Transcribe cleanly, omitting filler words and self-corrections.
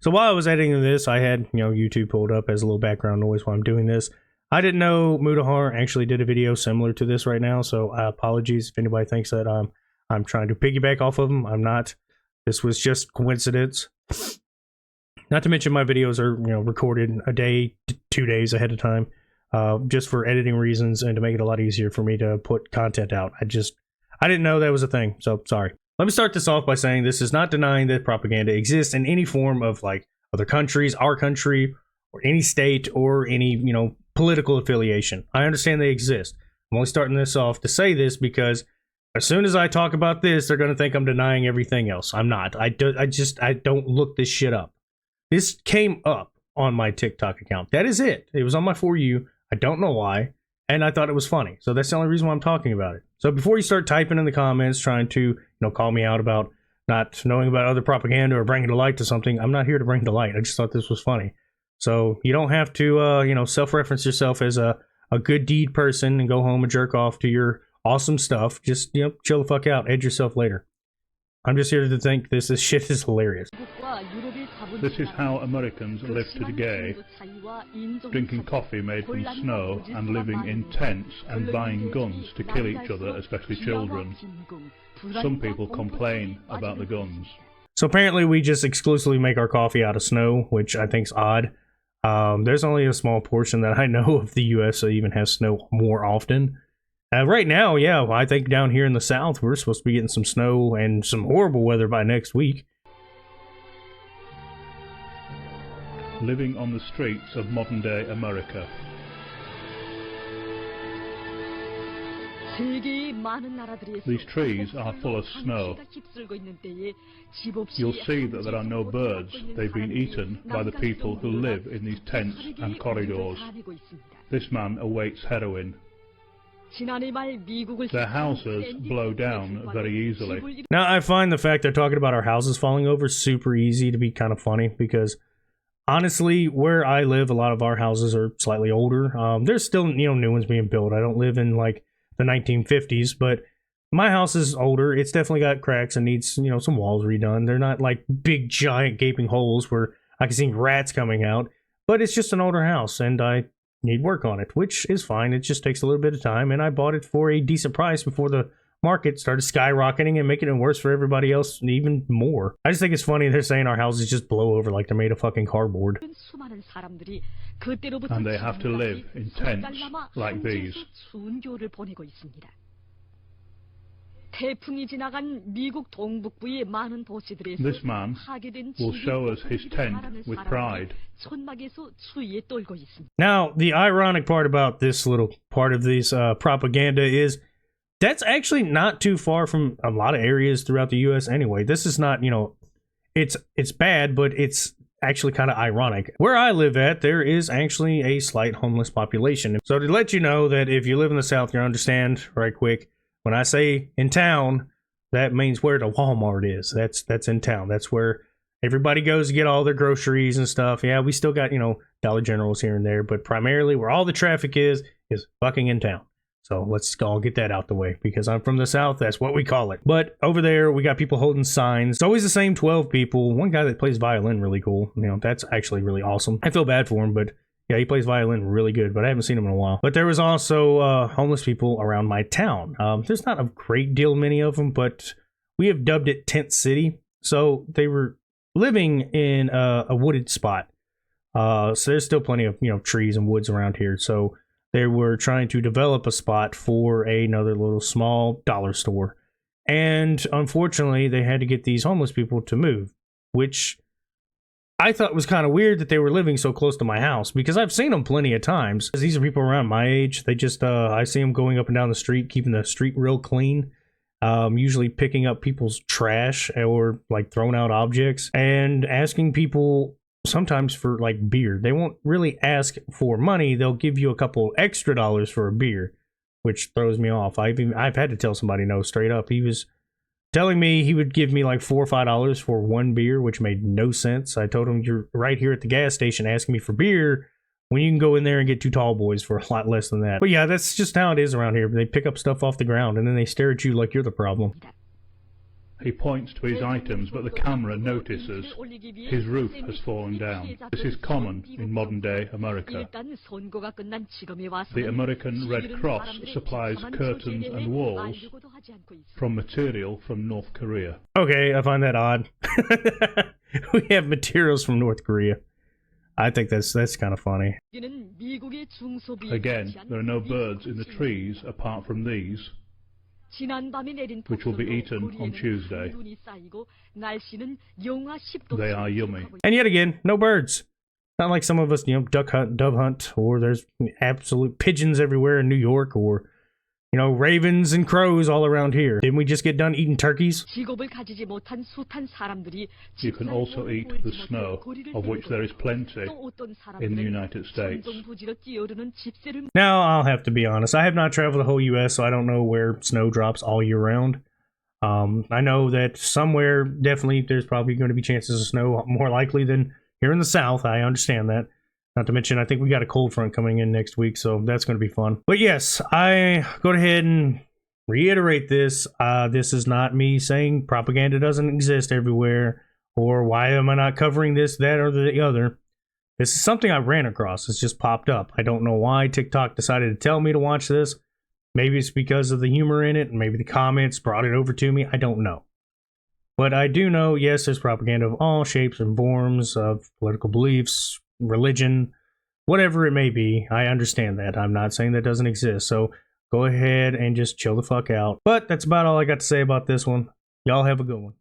So while I was editing this, I had, YouTube pulled up as a little background noise while I'm doing this. I didn't know Mudahar actually did a video similar to this right now, so apologies if anybody thinks that I'm trying to piggyback off of him. I'm not. This was just coincidence. Not to mention my videos are, recorded a day, 2 days ahead of time, just for editing reasons and to make it a lot easier for me to put content out. I didn't know that was a thing, so sorry. Let me start this off by saying this is not denying that propaganda exists in any form of like other countries, our country, or any state, or any, political affiliation. I understand they exist. I'm only starting this off to say this because as soon as I talk about this, they're going to think I'm denying everything else. I'm not. I don't look this shit up. This came up on my TikTok account. That is it. It was on my For You. I don't know why. And I thought it was funny. So that's the only reason why I'm talking about it. So before you start typing in the comments, trying to, call me out about not knowing about other propaganda or bringing to light to something, I'm not here to bring to light. I just thought this was funny. So you don't have to, self-reference yourself as a good deed person and go home and jerk off to your awesome stuff. Just, chill the fuck out. Edge yourself later. I'm just here to think this shit is hilarious. This is how Americans live today, drinking coffee made from snow and living in tents and buying guns to kill each other, especially children. Some people complain about the guns. So apparently we just exclusively make our coffee out of snow, which I think's odd. There's only a small portion that I know of the US that even has snow more often. Right now, yeah, I think down here in the South, we're supposed to be getting some snow and some horrible weather by next week. Living on the streets of modern-day America. These trees are full of snow. You'll see that there are no birds. They've been eaten by the people who live in these tents and corridors. This man awaits heroin. Their houses blow down very easily. Now, I find the fact they're talking about our houses falling over super easy to be kind of funny because honestly, where I live, a lot of our houses are slightly older. There's still, new ones being built. I don't live in like the 1950s, but my house is older. It's definitely got cracks and needs, some walls redone. They're not like big, giant, gaping holes where I can see rats coming out, but it's just an older house and I need work on it, which is fine. It just takes a little bit of time, and I bought it for a decent price before the market started skyrocketing and making it worse for everybody else even more. I just think it's funny they're saying our houses just blow over like they're made of fucking cardboard. And they have to live in tents like these. This man will show us his tent with pride. Now, the ironic part about this little part of this propaganda is that's actually not too far from a lot of areas throughout the U.S. anyway. This is not, it's bad, but it's actually kind of ironic. Where I live at, there is actually a slight homeless population. So to let you know that if you live in the South, you understand right quick. When I say in town, that means where the Walmart is. That's in town. That's where everybody goes to get all their groceries and stuff. Yeah, we still got, Dollar Generals here and there, but primarily where all the traffic is fucking in town. So let's all get that out the way because I'm from the South. That's what we call it. But over there, we got people holding signs. It's always the same 12 people. One guy that plays violin really cool. That's actually really awesome. I feel bad for him, but yeah, he plays violin really good, but I haven't seen him in a while. But there was also homeless people around my town. There's not a great deal many of them, but we have dubbed it Tent City. So they were living in a wooded spot. So there's still plenty of, trees and woods around here. So they were trying to develop a spot for another little small dollar store. And unfortunately, they had to get these homeless people to move, which I thought was kind of weird that they were living so close to my house because I've seen them plenty of times. These are people around my age. They just, I see them going up and down the street, keeping the street real clean. Usually picking up people's trash or like thrown out objects and asking people sometimes for like beer. They won't really ask for money. They'll give you a couple extra dollars for a beer, which throws me off. I've had to tell somebody no straight up. He was telling me he would give me like $4 or $5 for one beer, which made no sense. I told him, you're right here at the gas station asking me for beer when you can go in there and get 2 tall boys for a lot less than that. But yeah, that's just how it is around here. They pick up stuff off the ground and then they stare at you like you're the problem. He points to his items, but the camera notices his roof has fallen down. This is common in modern-day America. The American Red Cross supplies curtains and walls from material from North Korea. Okay, I find that odd. We have materials from North Korea. I think that's kind of funny. Again, there are no birds in the trees apart from these, which will be eaten on Tuesday. They are yummy. And yet again, no birds. Not like some of us, duck hunt, dove hunt, or there's absolute pigeons everywhere in New York, or, ravens and crows all around here. Didn't we just get done eating turkeys? You can also eat the snow, of which there is plenty in the United States. Now, I'll have to be honest. I have not traveled the whole U.S., so I don't know where snow drops all year round. I know that somewhere, definitely, there's probably going to be chances of snow more likely than here in the South. I understand that. Not to mention, I think we got a cold front coming in next week, so that's going to be fun. But yes, I go ahead and reiterate this. This is not me saying propaganda doesn't exist everywhere, or why am I not covering this, that, or the other. This is something I ran across. It's just popped up. I don't know why TikTok decided to tell me to watch this. Maybe it's because of the humor in it, and maybe the comments brought it over to me. I don't know. But I do know, yes, there's propaganda of all shapes and forms of political beliefs, religion, whatever it may be. I understand that. I'm not saying that doesn't exist. So go ahead and just chill the fuck out. But that's about all I got to say about this one. Y'all have a good one.